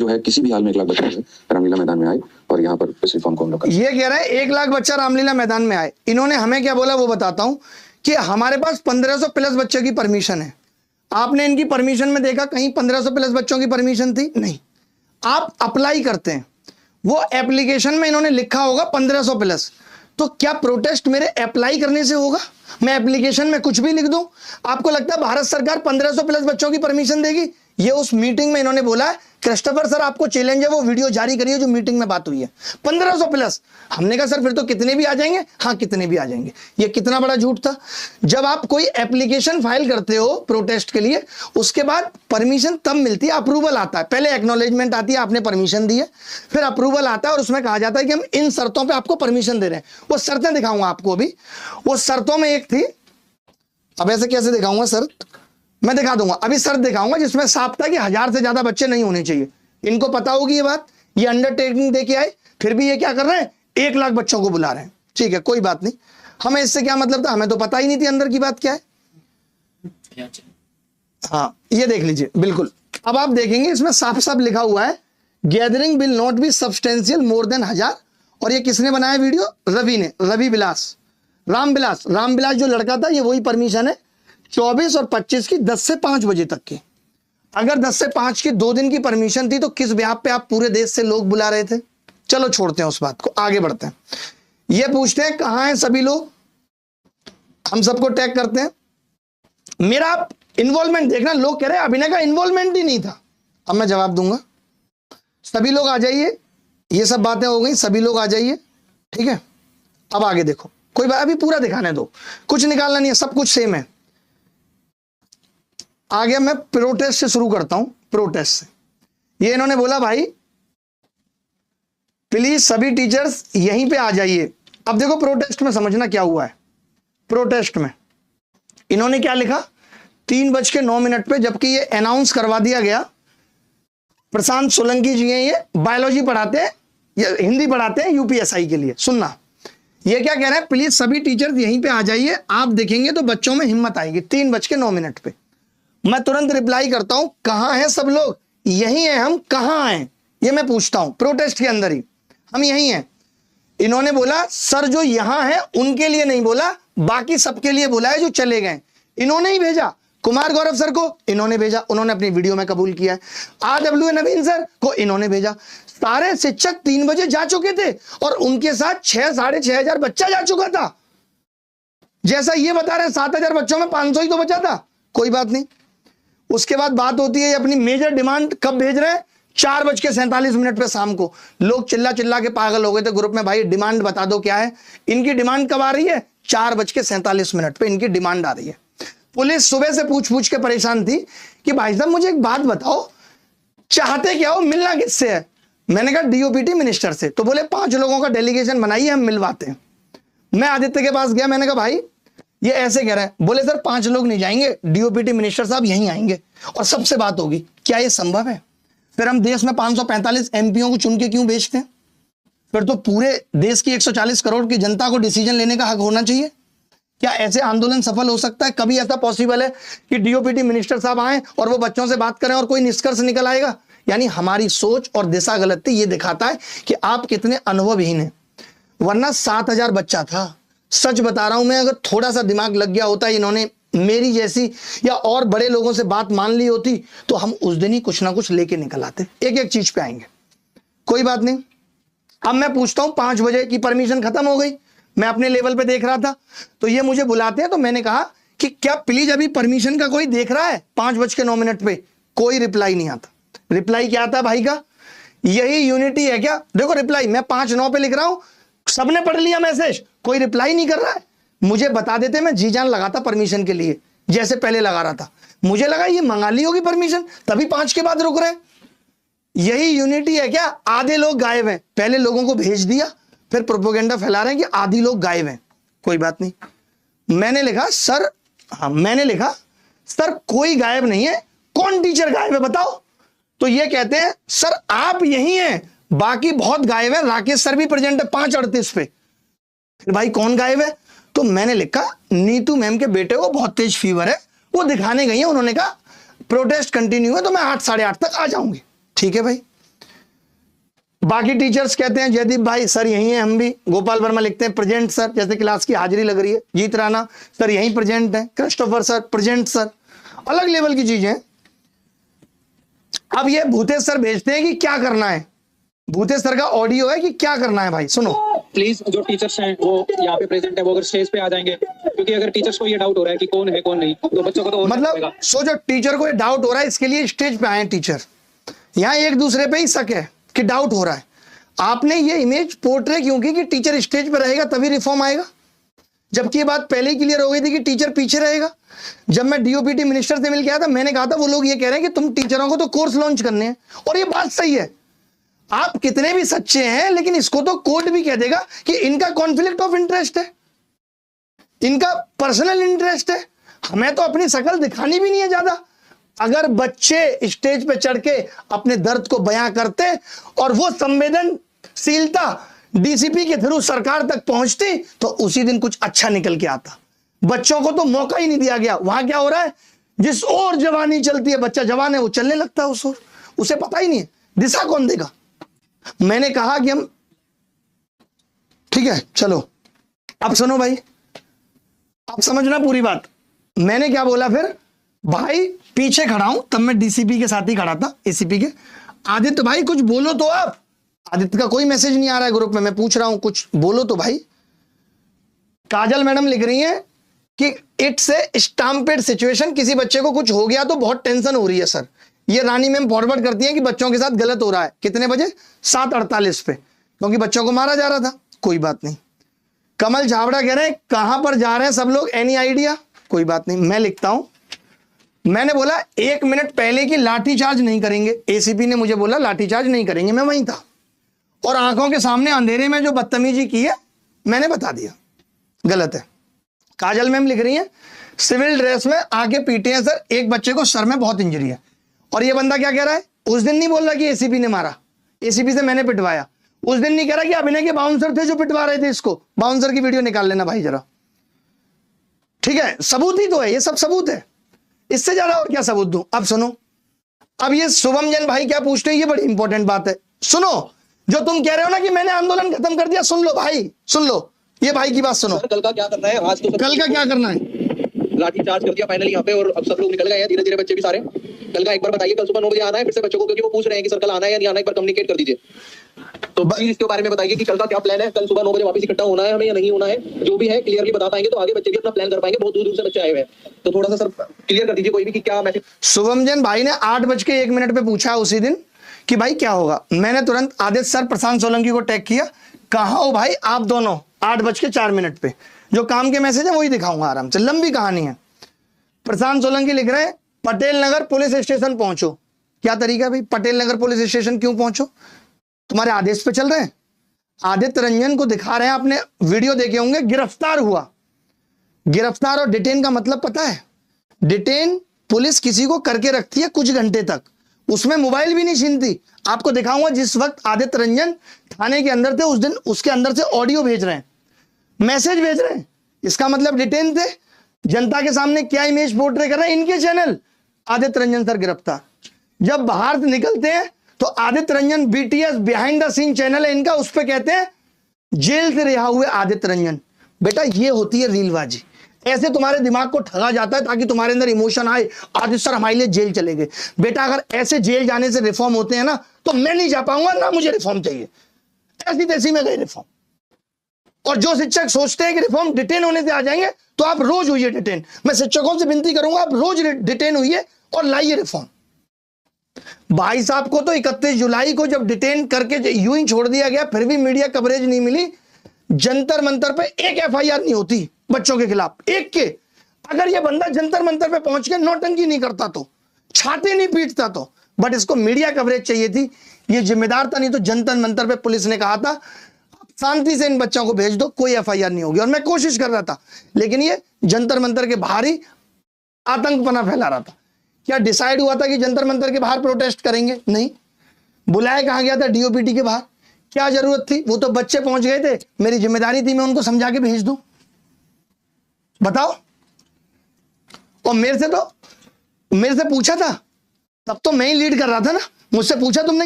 जो है किसी भी हाल में 1 लाख बच्चे रामलीला मैदान में आए और यहाँ पर इस रिफॉर्म को हम लोग ये कह रहे हैं 1 लाख बच्चा रामलीला मैदान में आए। इन्होंने हमें क्या बोला वो बताता हूं कि हमारे पास 1500 प्लस बच्चों की परमिशन है। आपने इनकी परमिशन में देखा कहीं 1500 प्लस बच्चों की परमिशन थी? नहीं। आप अप्लाई करते हैं, वो एप्लीकेशन में इन्होंने लिखा होगा 1500 प्लस, तो क्या प्रोटेस्ट मेरे अप्लाई करने से होगा? मैं एप्लीकेशन में कुछ भी लिख दूं? आपको लगता है भारत सरकार 1500 प्लस बच्चों की परमिशन देगी? ये उस मीटिंग में इन्होंने बोला है, क्रिस्टोफर सर आपको चैलेंज है, वो वीडियो जारी करिए जो मीटिंग में बात हुई है 1500 प्लस। हमने कहा सर फिर तो कितने भी आ जाएंगे। हाँ कितने भी आ जाएंगे। ये कितना बड़ा झूठ था। जब आप कोई एप्लीकेशन फाइल करते हो प्रोटेस्ट के लिए, उसके बाद परमिशन तब मिलती है, अप्रूवल आता है। पहले एक्नॉलेजमेंट आती है, आपने परमिशन दी है, फिर अप्रूवल आता है और उसमें कहा जाता है कि हम इन शर्तों पर आपको परमिशन दे रहे हैं। वो शर्तें दिखाऊंगा आपको अभी। वो शर्तों में एक थी, अब ऐसे कैसे दिखाऊंगा शर्त, मैं दिखा दूंगा अभी शर्त दिखाऊंगा जिसमें साफ था कि 1000 से ज्यादा बच्चे नहीं होने चाहिए। इनको पता होगी ये बात, ये अंडरटेकिंग देके आए, फिर भी ये क्या कर रहे हैं, 1 लाख बच्चों को बुला रहे हैं। ठीक है कोई बात नहीं, हमें इससे क्या मतलब था, हमें तो पता ही नहीं थी अंदर की बात क्या है। हाँ ये देख लीजिए बिल्कुल। अब आप देखेंगे इसमें साफ साफ लिखा हुआ है gathering will not be substantial more than 1000। और ये किसने बनाया वीडियो? रवि ने, रवि विलास, रामविलास जो लड़का था, ये वही परमिशन है 24 और 25 की 10 से 5 बजे तक की। अगर 10 से 5 की 2 दिन की परमिशन थी तो किस ब्याह पे आप पूरे देश से लोग बुला रहे थे? चलो छोड़ते हैं उस बात को, आगे बढ़ते हैं। ये पूछते हैं कहां हैं सभी लोग, हम सबको टैग करते हैं। मेरा आप इन्वॉल्वमेंट देखना, लोग कह रहे हैं अभिनय का इन्वॉल्वमेंट ही नहीं था। अब मैं जवाब दूंगा, सभी लोग आ जाइए, ये सब बातें हो गई, सभी लोग आ जाइए। ठीक है अब आगे देखो, कोई बात अभी पूरा दिखाने दो, कुछ निकालना नहीं है, सब कुछ सेम है। आगे मैं प्रोटेस्ट से शुरू करता हूं। प्रोटेस्ट से ये इन्होंने बोला भाई प्लीज सभी टीचर्स यहीं पे आ जाइए। अब देखो प्रोटेस्ट में समझना क्या हुआ है। प्रोटेस्ट में इन्होंने क्या लिखा, 3:09 पे, जबकि ये अनाउंस करवा दिया गया। प्रशांत सोलंकी जी हैं, ये बायोलॉजी पढ़ाते हैं, ये हिंदी पढ़ाते हैं यूपीएसआई के लिए। सुनना ये क्या कह रहे हैं, प्लीज सभी टीचर्स यहीं पे आ जाइए, आप देखेंगे तो बच्चों में हिम्मत आएगी। 3:09 पे मैं तुरंत रिप्लाई करता हूं, कहां हैं सब लोग? यहीं हैं हम, कहां हैं ये मैं पूछता हूं। प्रोटेस्ट के अंदर ही हम यहीं हैं। इन्होंने बोला सर जो यहां है उनके लिए नहीं बोला, बाकी सबके लिए बोला है जो चले गए। इन्होंने ही भेजा। कुमार गौरव सर को इन्होंने भेजा, उन्होंने अपनी वीडियो में कबूल किया है। RW नवीन सर को इन्होंने भेजा। सारे शिक्षक 3 बजे जा चुके थे और उनके साथ 6,000-6,500 बच्चा जा चुका था। जैसा ये बता रहे 7,000 बच्चों में 500 ही तो बचा था। कोई बात नहीं। उसके बाद बात होती है अपनी मेजर डिमांड कब भेज रहे हैं, 4:47 पे शाम को। लोग चिल्ला चिल्ला के पागल हो गए थे ग्रुप में, भाई डिमांड बता दो क्या है। इनकी डिमांड कब आ रही है? 4:47 पे इनकी डिमांड आ रही है। पुलिस सुबह से पूछ पूछ के परेशान थी कि भाई साहब मुझे एक बात बताओ, चाहते क्या हो, मिलना किससे है? मैंने कहा DOPT मिनिस्टर से। तो बोले 5 लोगों का डेलीगेशन बनाइए, हम मिलवाते हैं। मैं आदित्य के पास गया, मैंने कहा भाई ये ऐसे कह रहे हैं। बोले सर 5 लोग नहीं जाएंगे, DOPT मिनिस्टर साहब यहीं आएंगे और सबसे बात होगी। क्या ये संभव है? फिर हम देश में 545 MPओं को चुन के क्यों भेजते हैं? फिर तो पूरे देश की 140 करोड़ की जनता को डिसीजन लेने का हक होना चाहिए। क्या ऐसे आंदोलन सफल हो सकता है? कभी ऐसा पॉसिबल है कि DOPT मिनिस्टर साहब आए और वो बच्चों से बात करें और कोई निष्कर्ष निकल आएगा? यानी हमारी सोच और दिशा गलत थी। ये दिखाता है कि आप कितने अनुभवहीन हैं। वरना 7,000 बच्चा था। सच बता रहा हूं मैं, अगर थोड़ा सा दिमाग लग गया होता, इन्होंने मेरी जैसी या और बड़े लोगों से बात मान ली होती, तो हम उस दिन ही कुछ ना कुछ लेके निकल आते। एक एक चीज पे आएंगे, कोई बात नहीं। अब मैं पूछता हूं, 5 बजे की परमिशन खत्म हो गई, मैं अपने लेवल पे देख रहा था, तो ये मुझे बुलाते हैं। तो मैंने कहा कि क्या प्लीज अभी परमिशन का कोई देख रहा है? 5:09 पे कोई रिप्लाई नहीं आता। रिप्लाई क्या आता है भाई का? यही यूनिटी है क्या? देखो रिप्लाई मैं 5:09 पे लिख रहा हूं, सबने पढ़ लिया मैसेज, कोई रिप्लाई नहीं कर रहा है। मुझे बता देते, मैं जी जान लगाता परमिशन के लिए, जैसे पहले लगा रहा था। मुझे लगा ये मंगा ली होगी परमिशन, तभी 5 के बाद रुक रहे हैं। यही यूनिटी है क्या? आधे लोग गायब हैं, पहले लोगों को भेज दिया, फिर प्रोपेगेंडा फैला रहे हैं कि आधी लोग गायब हैं। कोई बात नहीं। मैंने लिखा सर, हाँ मैंने लिखा सर कोई गायब नहीं है, कौन टीचर गायब है बताओ? तो ये कहते हैं सर आप यही हैं, बाकी बहुत गायब है, राकेश सर भी प्रेजेंट है 5:38 पे। फिर भाई कौन गायब है? तो मैंने लिखा नीतू मैम के बेटे को बहुत तेज फीवर है, वो दिखाने गई है, उन्होंने कहा प्रोटेस्ट कंटिन्यू है तो मैं 8 साढ़े 8 तक आ जाऊंगी। ठीक है भाई, बाकी टीचर्स कहते हैं जयदीप भाई सर यही है, हम भी। गोपाल वर्मा लिखते हैं प्रेजेंट सर, जैसे क्लास की हाजिरी लग रही है। जीत राणा सर यही प्रेजेंट है। Christopher sir present sir. अलग लेवल की चीजें। अब ये भूतेश सर भेजते हैं कि क्या करना है। भूतेश सर का ऑडियो है कि क्या करना है भाई, सुनो। प्लीज जो टीचर्स हैं वो यहाँ पे प्रेजेंट है, वो अगर स्टेज पे आ जाएंगे, क्योंकि अगर टीचर्स को ये डाउट हो रहा है कि कौन है कौन नहीं, तो बच्चों को तो और मतलब सोचो, टीचर को ये डाउट हो रहा है, इसके लिए स्टेज पे आए टीचर। यहाँ एक दूसरे पे ही शक है कि डाउट हो रहा है। आपने ये इमेज पोर्ट्रे क्यों की कि टीचर स्टेज पे रहेगा तभी रिफॉर्म आएगा, जबकि ये बात पहले ही क्लियर हो गई थी कि टीचर पीछे रहेगा। जब मैं डीओपीटी मिनिस्टर से मिल के आया था, मैंने कहा था वो लोग ये कह रहे हैं कि तुम टीचरों को तो कोर्स लॉन्च करने हैं, और ये बात सही है। आप कितने भी सच्चे हैं, लेकिन इसको तो कोर्ट भी कह देगा कि इनका कॉन्फ्लिक्ट ऑफ इंटरेस्ट है, इनका पर्सनल इंटरेस्ट है। हमें तो अपनी शक्ल दिखानी भी नहीं है ज्यादा। अगर बच्चे स्टेज पे चढ़ के अपने दर्द को बयां करते और वो संवेदनशीलता डीसीपी के थ्रू सरकार तक पहुंचती, तो उसी दिन कुछ अच्छा निकल के आता। बच्चों को तो मौका ही नहीं दिया गया। वहां क्या हो रहा है, जिस ओर जवानी चलती है, बच्चा जवान है वो चलने लगता है उस ओर, उसे पता ही नहीं है दिशा कौन देगा। मैंने कहा कि हम ठीक है, चलो अब सुनो भाई, अब समझना पूरी बात। मैंने क्या बोला फिर, भाई पीछे खड़ा हूं, तब मैं डीसीपी के साथ ही खड़ा था, एसीपी के। आदित्य भाई कुछ बोलो तो आप। आदित्य का कोई मैसेज नहीं आ रहा है ग्रुप में, मैं पूछ रहा हूं कुछ बोलो तो भाई। काजल मैडम लिख रही हैं कि इट्स ए स्टैम्पेड सिचुएशन, किसी बच्चे को कुछ हो गया तो बहुत टेंशन हो रही है सर। ये रानी मैम फॉरवर्ड करती है कि बच्चों के साथ गलत हो रहा है। कितने बजे? 7:48 पे, क्योंकि बच्चों को मारा जा रहा था। कोई बात नहीं। कमल झावड़ा कह रहे हैं कहां पर जा रहे हैं सब लोग, एनी आइडिया? कोई बात नहीं, मैं लिखता हूं। मैंने बोला 1 मिनट पहले की लाठीचार्ज नहीं करेंगे। एसीपी ने मुझे बोला लाठीचार्ज नहीं करेंगे, मैं वहीं था, और आंखों के सामने अंधेरे में जो बदतमीजी की है मैंने बता दिया, गलत है। काजल मैम लिख रही है सिविल ड्रेस में आके पीटे हैं सर, एक बच्चे को सर में बहुत इंजरी है। और ये बंदा क्या कह रहा है, उस दिन नहीं बोल रहा कि एसीपी ने मारा, एसीपी से मैंने पिटवाया। उस दिन नहीं कह रहा कि अभिनय के बाउंसर थे जो पिटवा रहे थे इसको। बाउंसर की वीडियो निकाल लेना भाई जरा, ठीक है? सबूत ही तो है, ये सब सबूत है, इससे ज्यादा और क्या सबूत दूं। अब सुनो, अब ये शुभम जैन भाई क्या पूछते हैं, ये बड़ी इंपॉर्टेंट बात है। सुनो, जो तुम कह रहे हो ना कि मैंने आंदोलन खत्म कर दिया, सुन लो भाई, सुन लो, ये भाई की बात सुनो। कल का क्या करना है, आज तो कल का क्या करना है? लाठी चार्ज कर दिया फाइनली यहाँ पे, और अब सब लोग निकल गए हैं धीरे धीरे, बच्चे भी सारे। कल का एक बार बताइए, कल सुबह 9 बजे आना है फिर से बच्चों को, क्योंकि वो पूछ रहे हैं कि सर कल आना है या नहीं आना, एक बार कम्युनिकेट कर दीजिए। तो प्लीज इसके बारे में बताइए कि कल का क्या प्लान है, कल सुबह 9 बजे वापस इकट्ठा होना है हमें या नहीं होना है। जो भी है क्लियरली बता पाएंगे तो आगे बच्चे भी अपना प्लान कर पाएंगे। बहुत दूर दूर से बच्चे आए हुए हैं, तो थोड़ा सा सर क्लियर कर दीजिए कोई भी कि क्या मैसेज। शुभम जैन भाई ने 8:01 पे पूछा उसी दिन कि भाई क्या होगा। मैंने तुरंत आदित्य सर, प्रशांत सोलंकी को टैग किया, कहा हो भाई आप दोनों 8:04 पे। जो काम के मैसेज है वही दिखाऊंगा आराम से, लंबी कहानी है। प्रशांत सोलंकी लिख रहे हैं पटेल नगर पुलिस स्टेशन पहुंचो। क्या तरीका है भाई, पटेल नगर पुलिस स्टेशन क्यों पहुंचो? तुम्हारे आदेश पे चल रहे हैं। आदित्य रंजन को दिखा रहे हैं, आपने वीडियो देखे होंगे, गिरफ्तार हुआ। गिरफ्तार और डिटेन का मतलब पता है? डिटेन पुलिस किसी को करके रखती है कुछ घंटे तक, उसमें मोबाइल भी नहीं छीनती। आपको दिखाऊंगा, जिस वक्त आदित्य रंजन थाने के अंदर थे उस दिन उसके अंदर से ऑडियो भेज रहे हैं, मैसेज भेज रहे हैं, इसका मतलब डिटेन थे। जनता के सामने क्या इमेज पोर्ट्रे कर रहे हैं इनके चैनल। आदित्य रंजन सर गिरफ्तार। जब बाहर से निकलते हैं तो Aditya Ranjan BTS behind the scene channel है इनका, उस पर कहते हैं जेल से रिहा हुए आदित्य रंजन। बेटा ये होती है रीलबाजी। ऐसे तुम्हारे दिमाग को ठगा जाता है ताकि तुम्हारे अंदर इमोशन आए, आदित्य सर हमारे लिए जेल चले गए। बेटा अगर ऐसे जेल जाने से रिफॉर्म होते हैं ना, तो मैं नहीं जा पाऊंगा, ना मुझे रिफॉर्म चाहिए। ऐसी तैसी में गए रिफॉर्म। और जो शिक्षक सोचते हैं कि रिफॉर्म डिटेन होने से आ जाएंगे, तो आप रोज होइए डिटेन। मैं शिक्षकों से विनती करूंगा, आप रोज डिटेन होइए और लाइए रिफॉर्म। भाई साहब को तो 31 जुलाई को जब डिटेन करके यूं ही छोड़ दिया गया, फिर भी मीडिया कवरेज नहीं मिली। जंतर मंतर पे एक एफआईआर नहीं होती बच्चों के खिलाफ, एक के। अगर ये बंदा जंतर मंतर पे पहुंच के नौटंकी नहीं करता, तो छाते नहीं पीटता, तो बट इसको मीडिया कवरेज चाहिए थी। ये जिम्मेदार था, नहीं तो जंतर मंतर पे पुलिस ने कहा था शांति से इन बच्चों को भेज दो, कोई एफआईआर नहीं होगी। और मैं कोशिश कर रहा था, लेकिन ये जंतर मंतर के बाहर ही आतंकपना फैला रहा था। क्या डिसाइड हुआ था कि जंतर मंतर के बाहर प्रोटेस्ट करेंगे? नहीं। बुलाया कहां गया था? डीओपीटी के बाहर। क्या जरूरत थी? वो तो बच्चे पहुंच गए थे, मेरी जिम्मेदारी थी मैं उनको समझा के भेज दूं। बताओ। और मेरे से पूछा था, तब तो मैं ही लीड कर रहा था ना, मुझसे पूछा तुमने